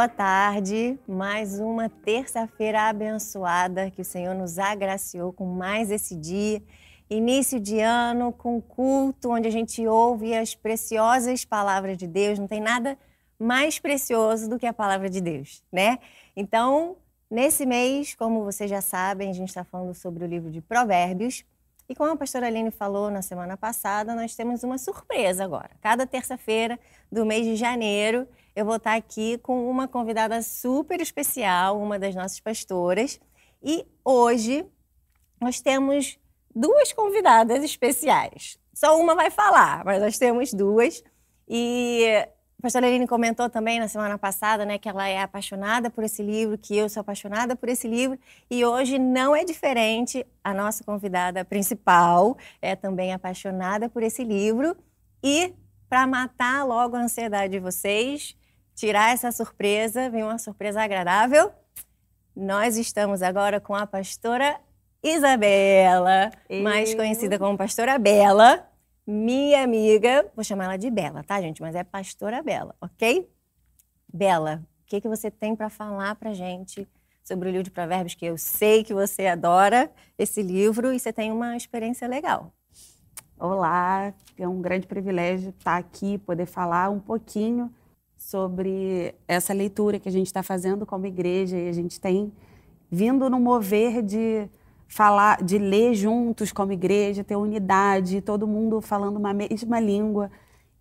boa tarde. Mais uma terça-feira abençoada que o Senhor nos agraciou com mais esse dia. Início de ano com culto, onde a gente ouve as preciosas palavras de Deus. Não tem nada mais precioso do que a palavra de Deus, né? Então, nesse mês, como vocês já sabem, a gente está falando sobre o livro de Provérbios. E como a pastora Aline falou na semana passada, nós temos uma surpresa agora. Cada terça-feira do mês de janeiro, eu vou estar aqui com uma convidada super especial, uma das nossas pastoras. E hoje nós temos duas convidadas especiais. Só uma vai falar, mas nós temos duas. E a pastora Aline comentou também na semana passada, né, que ela é apaixonada por esse livro, que eu sou apaixonada por esse livro. E hoje não é diferente. A nossa convidada principal é também apaixonada por esse livro. E para matar logo a ansiedade de vocês, tirar essa surpresa, vem uma surpresa agradável. Nós estamos agora com a pastora Isabela, mais conhecida como Pastora Bela, minha amiga. Vou chamar ela de Bela, tá, gente? Mas é Pastora Bela, ok? Bela, o que você tem para falar pra gente sobre o livro de Provérbios, que eu sei que você adora esse livro e você tem uma experiência legal. Olá, é um grande privilégio estar aqui, poder falar um pouquinho sobre essa leitura que a gente está fazendo como igreja, e a gente tem vindo no mover de falar, de ler juntos como igreja, ter unidade, todo mundo falando uma mesma língua.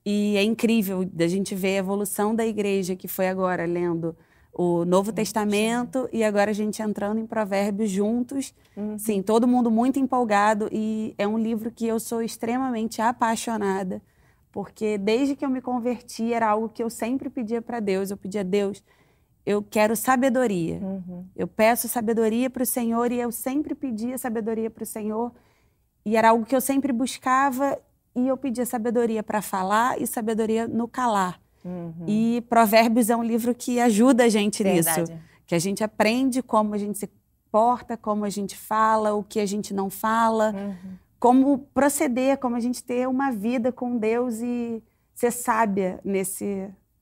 E é incrível da gente ver a evolução da igreja, que foi agora lendo o Novo Testamento e agora a gente entrando em Provérbios juntos. Sim, todo mundo muito empolgado, e é um livro que eu sou extremamente apaixonada, porque desde que eu me converti era algo que eu sempre pedia para Deus. Eu pedia a Deus, eu quero sabedoria. Eu peço sabedoria para o Senhor, e eu sempre pedia sabedoria para o Senhor. E era algo que eu sempre buscava, e eu pedia sabedoria para falar e sabedoria no calar. E Provérbios é um livro que ajuda a gente nisso. Que a gente aprende como a gente se porta, como a gente fala, o que a gente não fala, como proceder, como a gente ter uma vida com Deus e ser sábia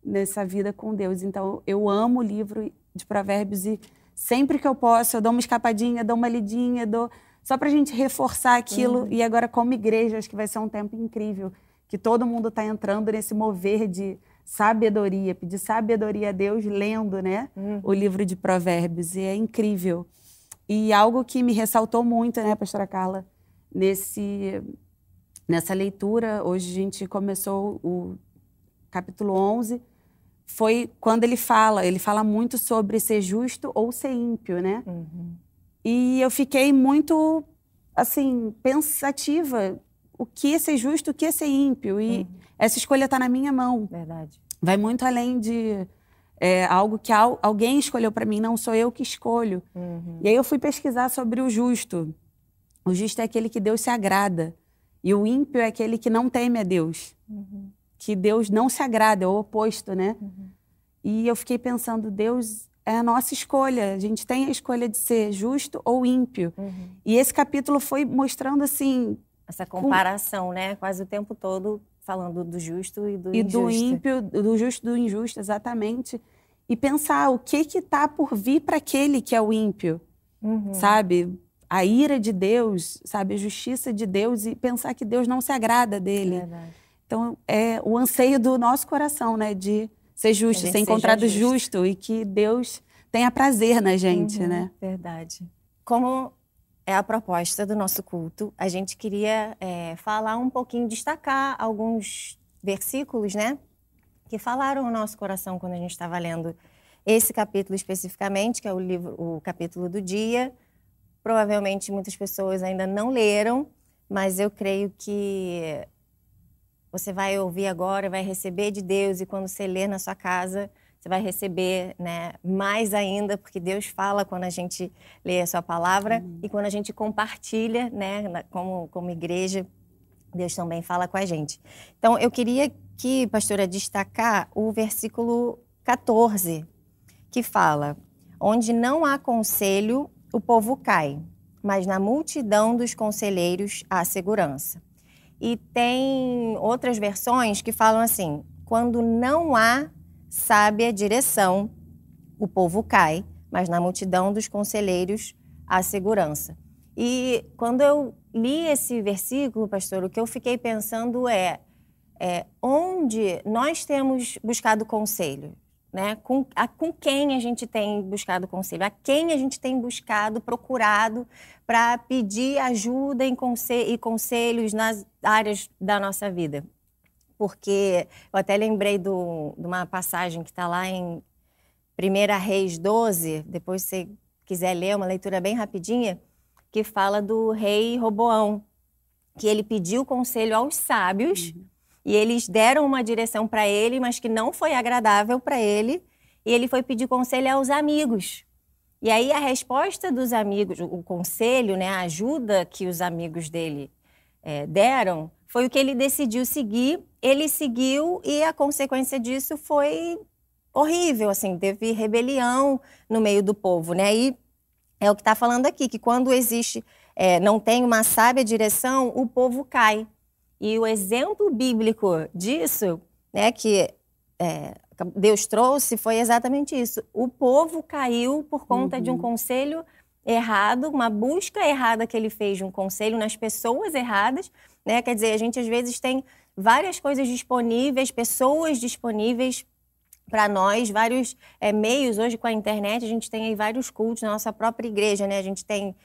nessa vida com Deus. Então, eu amo o livro de Provérbios, e sempre que eu posso, eu dou uma escapadinha, dou uma lidinha, só para a gente reforçar aquilo. E agora, como igreja, acho que vai ser um tempo incrível, que todo mundo está entrando nesse mover de sabedoria, pedir sabedoria a Deus lendo, né, o livro de Provérbios. E é incrível. E algo que me ressaltou muito, né, pastora Carla, nessa leitura, hoje a gente começou o capítulo 11, foi quando ele fala muito sobre ser justo ou ser ímpio, né? E eu fiquei muito, assim, pensativa. O que é ser justo, o que é ser ímpio? E essa escolha está na minha mão. Verdade. Vai muito além de algo que alguém escolheu para mim, não sou eu que escolho. E aí eu fui pesquisar sobre o justo. O justo é aquele que Deus se agrada. E o ímpio é aquele que não teme a Deus. Que Deus não se agrada, é o oposto, né? E eu fiquei pensando, Deus é a nossa escolha. A gente tem a escolha de ser justo ou ímpio. E esse capítulo foi mostrando, assim, essa comparação, né? Quase o tempo todo falando do justo e do injusto. E do ímpio, do justo e do injusto, exatamente. E pensar o que está por vir para aquele que é o ímpio, sabe? A ira de Deus, sabe? A justiça de Deus, e pensar que Deus não se agrada dele. Verdade. Então, é o anseio do nosso coração, né? De ser justo, ser encontrado justo, e que Deus tenha prazer na gente, né? Verdade. Como é a proposta do nosso culto, a gente queria falar um pouquinho, destacar alguns versículos, né, que falaram o nosso coração quando a gente estava lendo esse capítulo especificamente, que é o capítulo do dia. Provavelmente muitas pessoas ainda não leram, mas eu creio que você vai ouvir agora, vai receber de Deus, e quando você ler na sua casa, você vai receber, né, mais ainda, porque Deus fala quando a gente lê a sua palavra e quando a gente compartilha, né, como igreja, Deus também fala com a gente. Então, eu queria que, pastora, destacar o versículo 14, que fala: onde não há conselho, o povo cai, mas na multidão dos conselheiros há segurança. E tem outras versões que falam assim: quando não há sábia direção, o povo cai, mas na multidão dos conselheiros há segurança. E quando eu li esse versículo, pastor, o que eu fiquei pensando é onde nós temos buscado conselho, né? Com quem a gente tem buscado conselho, a quem a gente tem buscado, procurado para pedir ajuda e conselhos nas áreas da nossa vida. Porque eu até lembrei de uma passagem que está lá em 1 Reis 12, depois se você quiser ler, uma leitura bem rapidinha, que fala do rei Roboão, que ele pediu conselho aos sábios, e eles deram uma direção para ele, mas que não foi agradável para ele, e ele foi pedir conselho aos amigos. E aí a resposta dos amigos, o conselho, né, a ajuda que os amigos dele deram, foi o que ele decidiu seguir. Ele seguiu e a consequência disso foi horrível, assim, teve rebelião no meio do povo, né? E é o que está falando aqui, que quando existe, não tem uma sábia direção, o povo cai. E o exemplo bíblico disso, né, que Deus trouxe, foi exatamente isso. O povo caiu por conta de um conselho errado, uma busca errada que ele fez de um conselho nas pessoas erradas, né? Quer dizer, a gente às vezes tem várias coisas disponíveis, pessoas disponíveis para nós, vários meios. Hoje com a internet a gente tem aí vários cultos na nossa própria igreja, né? A gente tem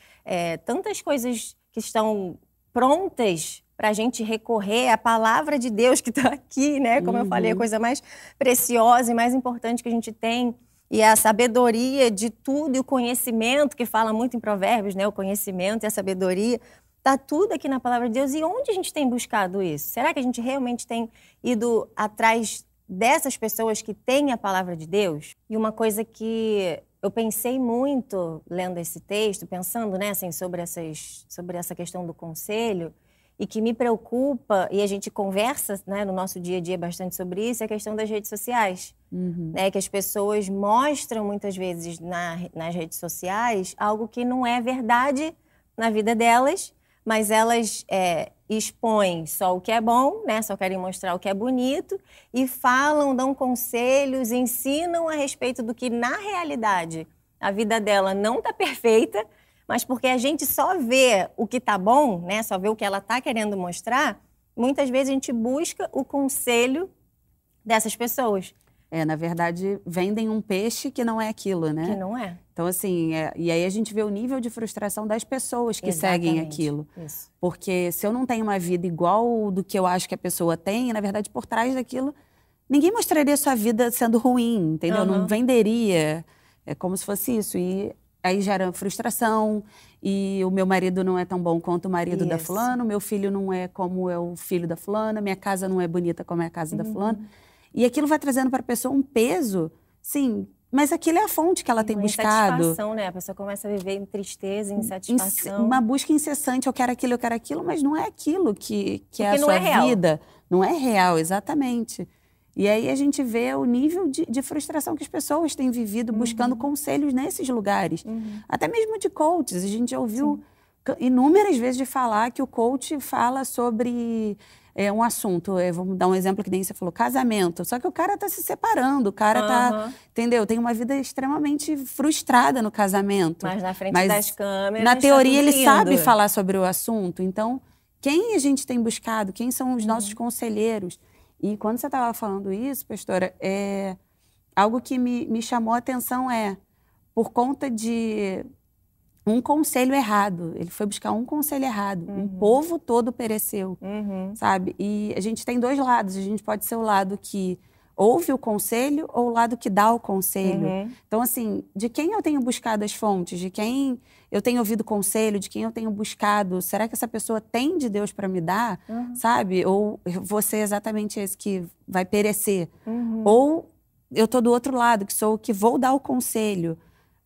tantas coisas que estão prontas para a gente recorrer à palavra de Deus que está aqui, né? Como eu falei, a coisa mais preciosa e mais importante que a gente tem. E a sabedoria de tudo e o conhecimento, que fala muito em Provérbios, né? O conhecimento e a sabedoria, está tudo aqui na palavra de Deus. E onde a gente tem buscado isso? Será que a gente realmente tem ido atrás dessas pessoas que têm a palavra de Deus? E uma coisa que eu pensei muito lendo esse texto, pensando, né, assim, sobre essa questão do conselho, e que me preocupa, e a gente conversa, né, no nosso dia a dia bastante sobre isso, é a questão das redes sociais. Né, que as pessoas mostram muitas vezes nas redes sociais algo que não é verdade na vida delas, mas elas expõem só o que é bom, né, só querem mostrar o que é bonito, e falam, dão conselhos, ensinam a respeito do que, na realidade, a vida dela não está perfeita, mas porque a gente só vê o que está bom, né, só vê o que ela está querendo mostrar, muitas vezes a gente busca o conselho dessas pessoas. Na verdade, vendem um peixe que não é aquilo, né? Que não é. Então, assim, e aí a gente vê o nível de frustração das pessoas que seguem aquilo. Isso. Porque se eu não tenho uma vida igual do que eu acho que a pessoa tem, na verdade, por trás daquilo, ninguém mostraria sua vida sendo ruim, entendeu? Não venderia. É como se fosse isso. E aí gera frustração, e o meu marido não é tão bom quanto o marido da fulana, o meu filho não é como é o filho da fulana, minha casa não é bonita como é a casa da fulana. E aquilo vai trazendo para a pessoa um peso, sim, mas aquilo é a fonte que ela tem buscado. Insatisfação, né? A pessoa começa a viver em tristeza, insatisfação. Uma busca incessante, eu quero aquilo, mas não é aquilo que é a sua vida. Não é real, exatamente. E aí a gente vê o nível de frustração que as pessoas têm vivido buscando conselhos nesses lugares. Até mesmo de coaches. A gente já ouviu inúmeras vezes de falar que o coach fala sobre um assunto. Vamos dar um exemplo que nem você falou, casamento. Só que o cara tá se separando, o cara tá, entendeu? Tem uma vida extremamente frustrada no casamento. Mas na frente das câmeras, na teoria ele sabe falar sobre o assunto. Então, quem a gente tem buscado? Quem são os nossos conselheiros? E quando você estava falando isso, pastora, algo que me chamou a atenção por conta de um conselho errado. Ele foi buscar um conselho errado. Um povo todo pereceu, sabe? E a gente tem dois lados. A gente pode ser o lado que ouve o conselho ou o lado que dá o conselho. Então, assim, de quem eu tenho buscado as fontes? De quem eu tenho ouvido conselho? De quem eu tenho buscado? Será que essa pessoa tem de Deus para me dar? Sabe? Ou você é exatamente esse que vai perecer? Ou eu tô do outro lado, que sou o que vou dar o conselho.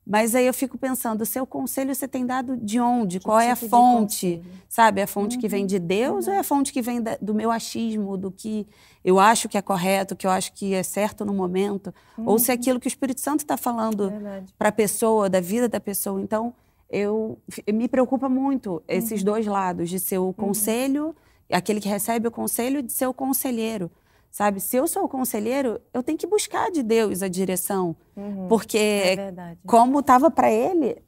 Mas aí eu fico pensando, o seu conselho você tem dado de onde? Qual é a fonte? Sabe? A fonte que vem de Deus ou é a fonte que vem do meu achismo, do que eu acho que é correto, que eu acho que é certo no momento? Ou se é aquilo que o Espírito Santo está falando para a pessoa, da vida da pessoa. Então, me preocupa muito esses dois lados, de ser o conselho, aquele que recebe o conselho, e de ser o conselheiro. sabe? Se eu sou o conselheiro, eu tenho que buscar de Deus a direção, porque como estava para ele,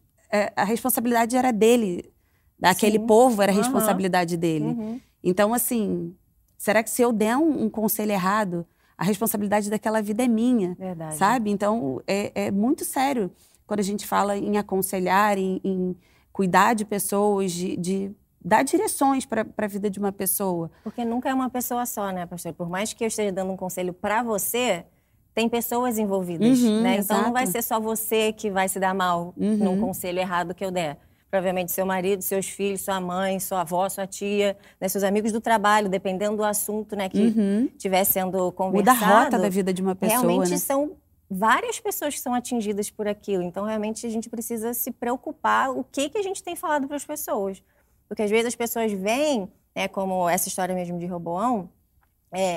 a responsabilidade era dele, daquele povo era a responsabilidade dele. Então, assim, será que se eu der um conselho errado, a responsabilidade daquela vida é minha, sabe? Então, é muito sério quando a gente fala em aconselhar, em cuidar de pessoas, de dar direções para a vida de uma pessoa. Porque nunca é uma pessoa só, né, pastor? Por mais que eu esteja dando um conselho para você, tem pessoas envolvidas, né? Então não vai ser só você que vai se dar mal num conselho errado que eu der. Provavelmente seu marido, seus filhos, sua mãe, sua avó, sua tia, né, seus amigos do trabalho, dependendo do assunto, né, que estiver sendo conversado. Muda a rota da vida de uma pessoa, realmente, né? São várias pessoas que são atingidas por aquilo. Então, realmente, a gente precisa se preocupar o que a gente tem falado para as pessoas. Porque, às vezes, as pessoas vêm, né, como essa história mesmo de Roboão,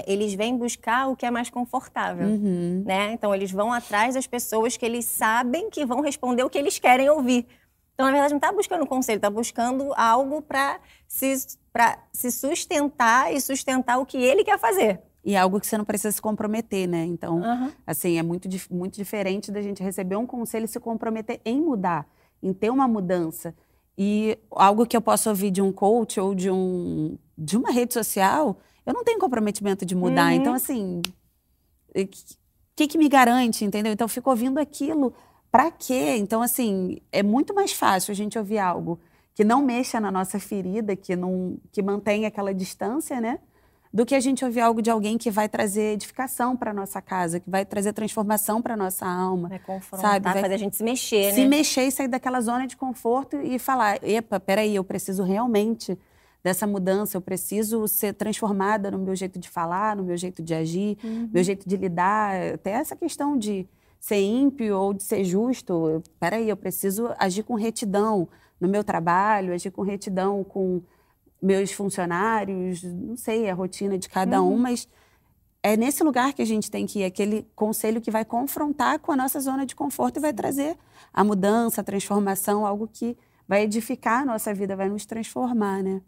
eles vêm buscar o que é mais confortável, né? Então, eles vão atrás das pessoas que eles sabem que vão responder o que eles querem ouvir. Então, na verdade, não está buscando conselho, está buscando algo para se sustentar e sustentar o que ele quer fazer. E é algo que você não precisa se comprometer, né? Então, assim, é muito diferente da gente receber um conselho e se comprometer em mudar, em ter uma mudança. E algo que eu posso ouvir de um coach ou de uma rede social, eu não tenho comprometimento de mudar. Então, assim, o que me garante, entendeu? Então, eu fico ouvindo aquilo, pra quê? Então, assim, é muito mais fácil a gente ouvir algo que não mexa na nossa ferida, que mantenha aquela distância, né? Do que a gente ouvir algo de alguém que vai trazer edificação para nossa casa, que vai trazer transformação para nossa alma. Vai confrontar, sabe? Vai fazer a gente se mexer, né? Se mexer e sair daquela zona de conforto e falar, epa, peraí, eu preciso realmente dessa mudança, eu preciso ser transformada no meu jeito de falar, no meu jeito de agir, meu jeito de lidar. Até essa questão de ser ímpio ou de ser justo, peraí, eu preciso agir com retidão no meu trabalho, agir com retidão com meus funcionários, não sei, a rotina de cada um, mas é nesse lugar que a gente tem que ir, aquele conselho que vai confrontar com a nossa zona de conforto e vai trazer a mudança, a transformação, algo que vai edificar a nossa vida, vai nos transformar, né?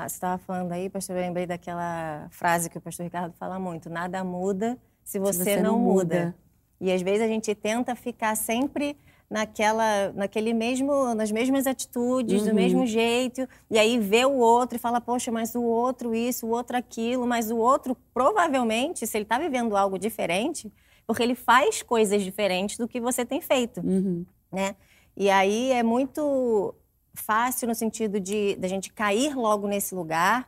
Você estava falando aí, pastor, eu lembrei daquela frase que o pastor Ricardo fala muito, nada muda se você não muda. E às vezes a gente tenta ficar sempre nas mesmas atitudes, do mesmo jeito, e aí vê o outro e fala, poxa, mas o outro isso, o outro aquilo, mas o outro, provavelmente, se ele está vivendo algo diferente, porque ele faz coisas diferentes do que você tem feito, né? E aí é muito fácil no sentido da gente cair logo nesse lugar,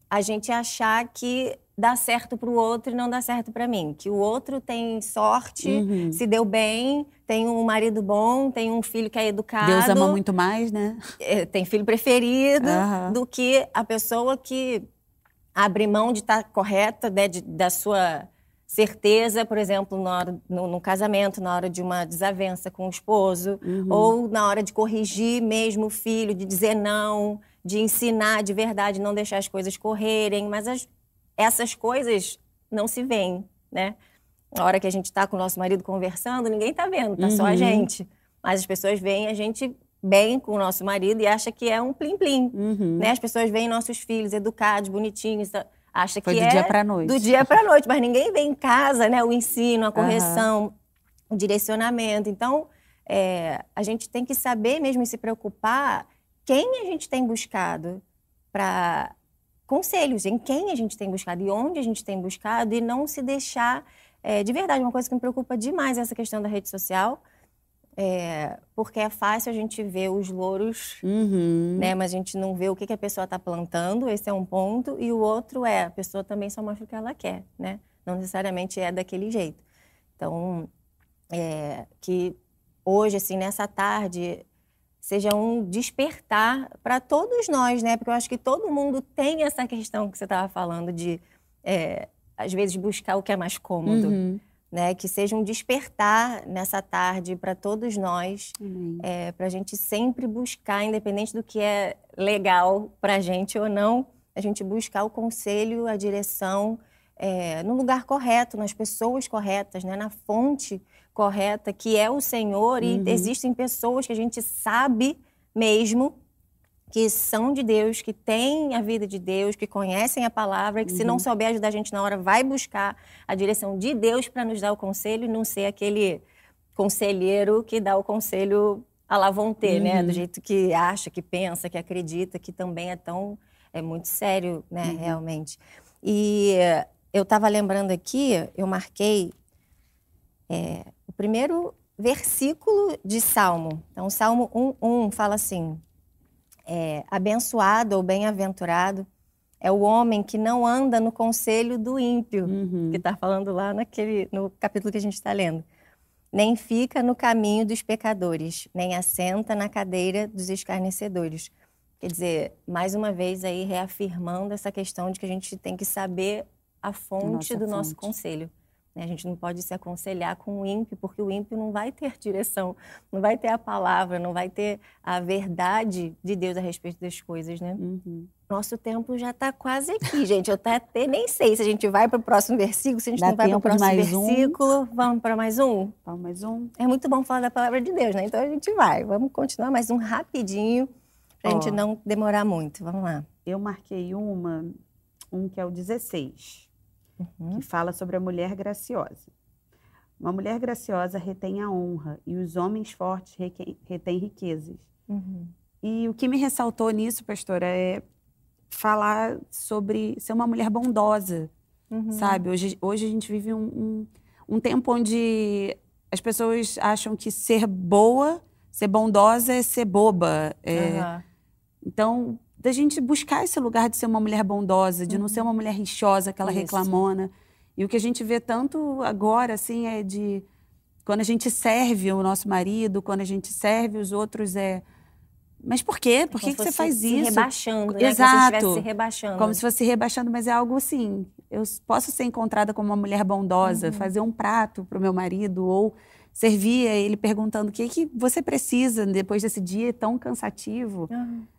a gente achar que dá certo para o outro e não dá certo para mim. Que o outro tem sorte, se deu bem, tem um marido bom, tem um filho que é educado. Deus ama muito mais, né? Tem filho preferido do que a pessoa que abre mão de estar correta, né, da sua certeza, por exemplo, no casamento, na hora de uma desavença com o esposo, ou na hora de corrigir mesmo o filho, de dizer não, de ensinar de verdade, não deixar as coisas correrem, mas essas coisas não se veem, né? Na hora que a gente está com o nosso marido conversando, ninguém está vendo, tá só a gente. Mas as pessoas veem a gente bem com o nosso marido e acham que é um plim-plim, né? As pessoas veem nossos filhos educados, bonitinhos, acham que do dia pra noite. Do dia para noite, mas ninguém vê em casa, né? O ensino, a correção, o direcionamento. Então, a gente tem que saber mesmo e se preocupar quem a gente tem buscado para conselhos, em quem a gente tem buscado e onde a gente tem buscado, e não se deixar, de verdade, uma coisa que me preocupa demais é essa questão da rede social, porque é fácil a gente ver os louros, né, mas a gente não vê o que a pessoa está plantando, esse é um ponto, e o outro a pessoa também só mostra o que ela quer, né, não necessariamente é daquele jeito. Então, que hoje, assim, nessa tarde, seja um despertar para todos nós, né? Porque eu acho que todo mundo tem essa questão que você estava falando de, às vezes, buscar o que é mais cômodo, né? Que seja um despertar nessa tarde para todos nós, para a gente sempre buscar, independente do que é legal para a gente ou não, a gente buscar o conselho, a direção, no lugar correto, nas pessoas corretas, né? Na fonte correta, que é o Senhor, e existem pessoas que a gente sabe mesmo que são de Deus, que têm a vida de Deus, que conhecem a palavra, e que se não souber ajudar a gente na hora, vai buscar a direção de Deus para nos dar o conselho e não ser aquele conselheiro que dá o conselho à la vontade, né? Do jeito que acha, que pensa, que acredita, que também é muito sério, né? Realmente. E eu estava lembrando aqui, eu marquei o primeiro versículo de Salmo. Então, Salmo 1:1 fala assim: abençoado ou bem-aventurado é o homem que não anda no conselho do ímpio, que está falando lá no capítulo que a gente está lendo. Nem fica no caminho dos pecadores, nem assenta na cadeira dos escarnecedores. Quer dizer, mais uma vez aí reafirmando essa questão de que a gente tem que saber a fonte do nosso conselho. A gente não pode se aconselhar com o ímpio, porque o ímpio não vai ter direção, não vai ter a palavra, não vai ter a verdade de Deus a respeito das coisas, né? Nosso tempo já está quase aqui, gente. Eu até nem sei se a gente vai para o próximo versículo, se a gente não vai para o próximo versículo. Vamos para mais um? Vamos mais um. É muito bom falar da palavra de Deus, né? Então a gente vai. Vamos continuar mais um rapidinho, para a gente não demorar muito. Vamos lá. Eu marquei um que é o 16. Que fala sobre a mulher graciosa. Uma mulher graciosa retém a honra e os homens fortes retêm riquezas. E o que me ressaltou nisso, pastora, é falar sobre ser uma mulher bondosa, sabe? Hoje a gente vive um tempo onde as pessoas acham que ser boa, ser bondosa é ser boba. Então, da gente buscar esse lugar de ser uma mulher bondosa, de não ser uma mulher rixosa, aquela reclamona. E o que a gente vê tanto agora, assim, é de... Quando a gente serve o nosso marido, quando a gente serve os outros, mas por quê? Por que você faz isso? Se rebaixando, né? Exato. Como se estivesse se rebaixando. Como se fosse se rebaixando, mas é algo assim... Eu posso ser encontrada como uma mulher bondosa, fazer um prato para o meu marido, ou servir ele perguntando o que você precisa depois desse dia tão cansativo.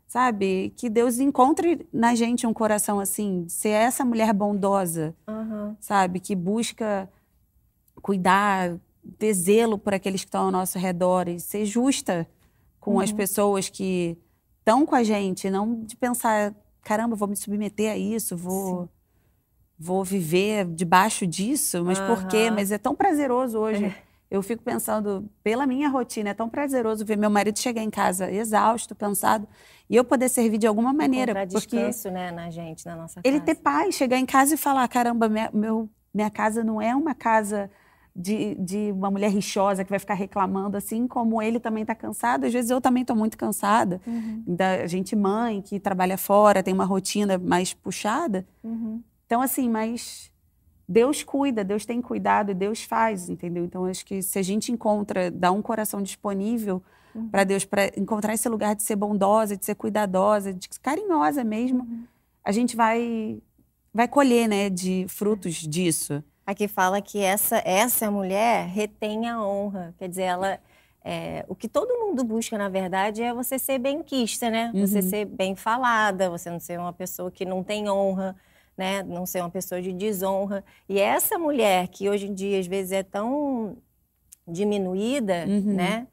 Sabe? Que Deus encontre na gente um coração assim, ser essa mulher bondosa, sabe? Que busca cuidar, ter zelo por aqueles que estão ao nosso redor e ser justa com as pessoas que estão com a gente, não de pensar, caramba, vou me submeter a isso, vou viver debaixo disso, mas por quê? Mas é tão prazeroso hoje. Eu fico pensando, pela minha rotina, é tão prazeroso ver meu marido chegar em casa exausto, cansado, e eu poder servir de alguma maneira. Encontrar descanso, né, na nossa casa. Ele ter paz, chegar em casa e falar, caramba, minha casa não é uma casa de uma mulher rixosa que vai ficar reclamando, assim como ele também está cansado. Às vezes eu também estou muito cansada. Da gente mãe, que trabalha fora, tem uma rotina mais puxada. Então, assim, mas... Deus cuida, Deus tem cuidado e Deus faz, entendeu? Então, acho que se a gente dá um coração disponível para Deus, para encontrar esse lugar de ser bondosa, de ser cuidadosa, de carinhosa mesmo, a gente vai colher, né, de frutos disso. Aqui fala que essa mulher retém a honra, quer dizer, ela... o que todo mundo busca, na verdade, é você ser benquista, né? Você ser bem falada, você não ser uma pessoa que não tem honra, né? Não ser uma pessoa de desonra. E essa mulher que hoje em dia às vezes é tão diminuída, né?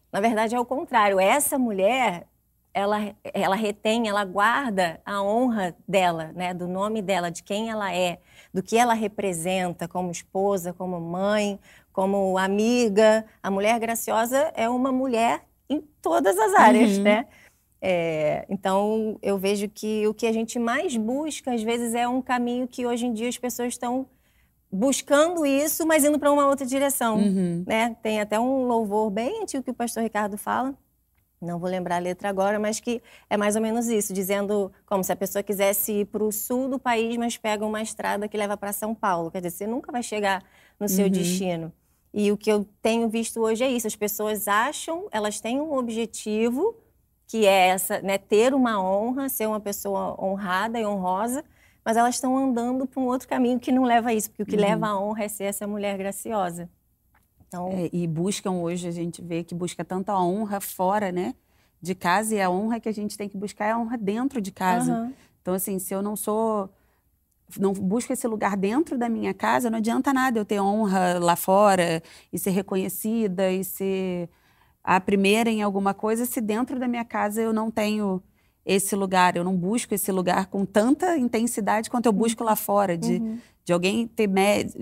Na verdade é o contrário. Essa mulher, ela retém, ela guarda a honra dela, né? Do nome dela, de quem ela é, do que ela representa como esposa, como mãe, como amiga. A mulher graciosa é uma mulher em todas as áreas, né? Então, eu vejo que o que a gente mais busca, às vezes, é um caminho que hoje em dia as pessoas estão buscando isso, mas indo para uma outra direção, né? Tem até um louvor bem antigo que o pastor Ricardo fala, não vou lembrar a letra agora, mas que é mais ou menos isso, dizendo como se a pessoa quisesse ir para o sul do país, mas pega uma estrada que leva para São Paulo. Quer dizer, você nunca vai chegar no seu destino. E o que eu tenho visto hoje é isso, as pessoas acham, elas têm um objetivo, que é essa, né, ter uma honra, ser uma pessoa honrada e honrosa, mas elas estão andando para um outro caminho que não leva a isso, porque o que leva a honra é ser essa mulher graciosa. Então... e buscam hoje, a gente vê que busca tanto a honra fora, né, de casa, e a honra que a gente tem que buscar é a honra dentro de casa. Então, assim, se eu não busco esse lugar dentro da minha casa, não adianta nada eu ter honra lá fora e ser reconhecida e ser... a primeira em alguma coisa se dentro da minha casa eu não tenho esse lugar, eu não busco esse lugar com tanta intensidade quanto eu busco lá fora, de alguém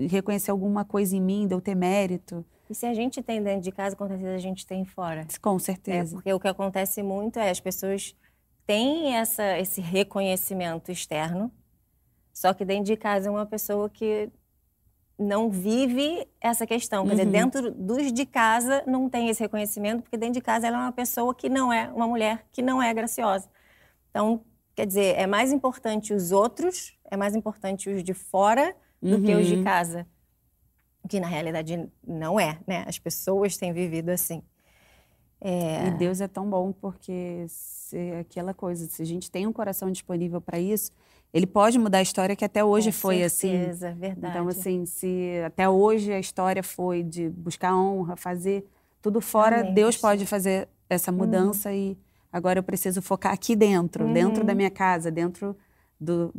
reconhecer alguma coisa em mim, de eu ter mérito. E se a gente tem dentro de casa, com certeza a gente tem fora. Com certeza. Porque o que acontece muito é as pessoas têm esse reconhecimento externo, só que dentro de casa é uma pessoa que não vive essa questão. Quer dizer, dentro dos de casa não tem esse reconhecimento, porque dentro de casa ela é uma pessoa que não é, uma mulher que não é graciosa. Então, quer dizer, é mais importante os outros, é mais importante os de fora do que os de casa. O que na realidade não é, né? As pessoas têm vivido assim. E Deus é tão bom porque aquela coisa, se a gente tem um coração disponível para isso, Ele pode mudar a história que até hoje foi assim. Com certeza, verdade. Então, assim, se até hoje a história foi de buscar honra, fazer tudo fora, Amém, Deus pastor. pode fazer essa mudança e agora eu preciso focar aqui dentro, dentro da minha casa, dentro do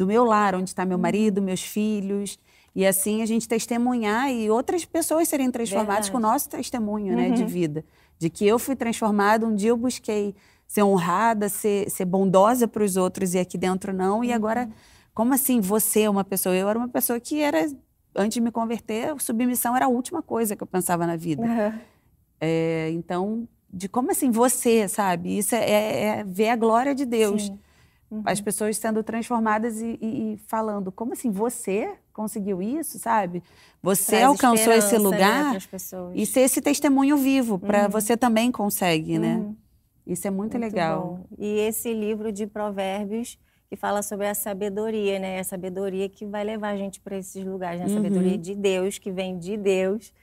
meu lar, onde está meu marido, meus filhos. E assim a gente testemunhar e outras pessoas serem transformadas com o nosso testemunho, né, de vida. De que eu fui transformada, um dia eu busquei ser honrada, ser bondosa para os outros e aqui dentro não. E agora, como assim você é uma pessoa? Eu era uma pessoa que era, antes de me converter, submissão era a última coisa que eu pensava na vida. Então, de como assim você, sabe? Isso é ver a glória de Deus. Sim. As pessoas sendo transformadas e falando, como assim você conseguiu isso, sabe? Você Traz alcançou esse esperança, lugar, né, pras pessoas. e ser esse testemunho vivo, para você também consegue, né? Isso é muito legal. Bom. E esse livro de Provérbios que fala sobre a sabedoria, né? A sabedoria que vai levar a gente para esses lugares, né? A sabedoria de Deus, que vem de Deus,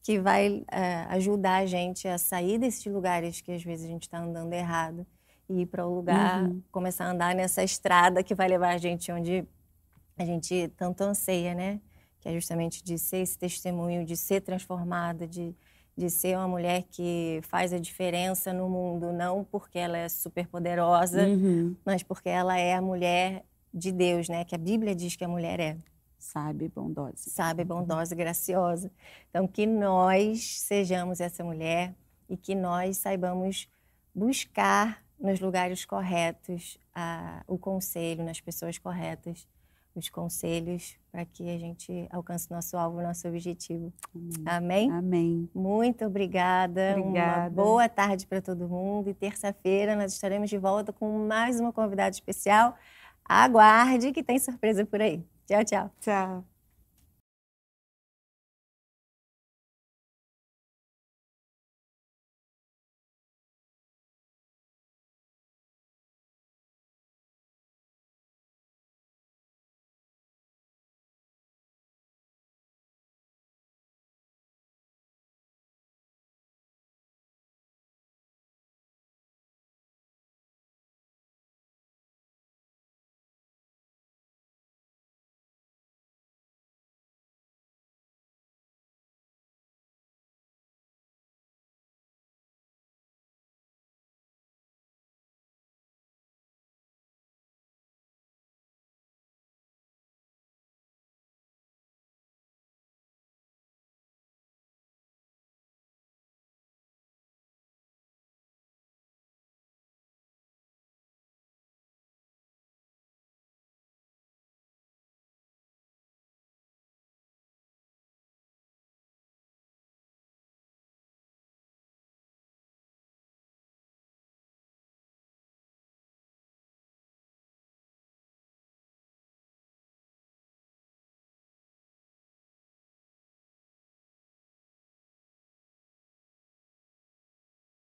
que vai ajudar a gente a sair desses lugares que às vezes a gente está andando errado e ir para o lugar, começar a andar nessa estrada que vai levar a gente onde a gente tanto anseia, né? Que é justamente de ser esse testemunho, de ser transformada, de ser uma mulher que faz a diferença no mundo, não porque ela é super poderosa, mas porque ela é a mulher de Deus, né? Que a Bíblia diz que a mulher é. Sábia e bondosa. Sábia, bondosa, graciosa. Então, que nós sejamos essa mulher e que nós saibamos buscar nos lugares corretos o conselho, nas pessoas corretas, os conselhos para que a gente alcance nosso alvo, nosso objetivo. Amém? Amém. Muito obrigada. Obrigada. Uma boa tarde para todo mundo. E terça-feira nós estaremos de volta com mais uma convidada especial. Aguarde que tem surpresa por aí. Tchau, tchau. Tchau.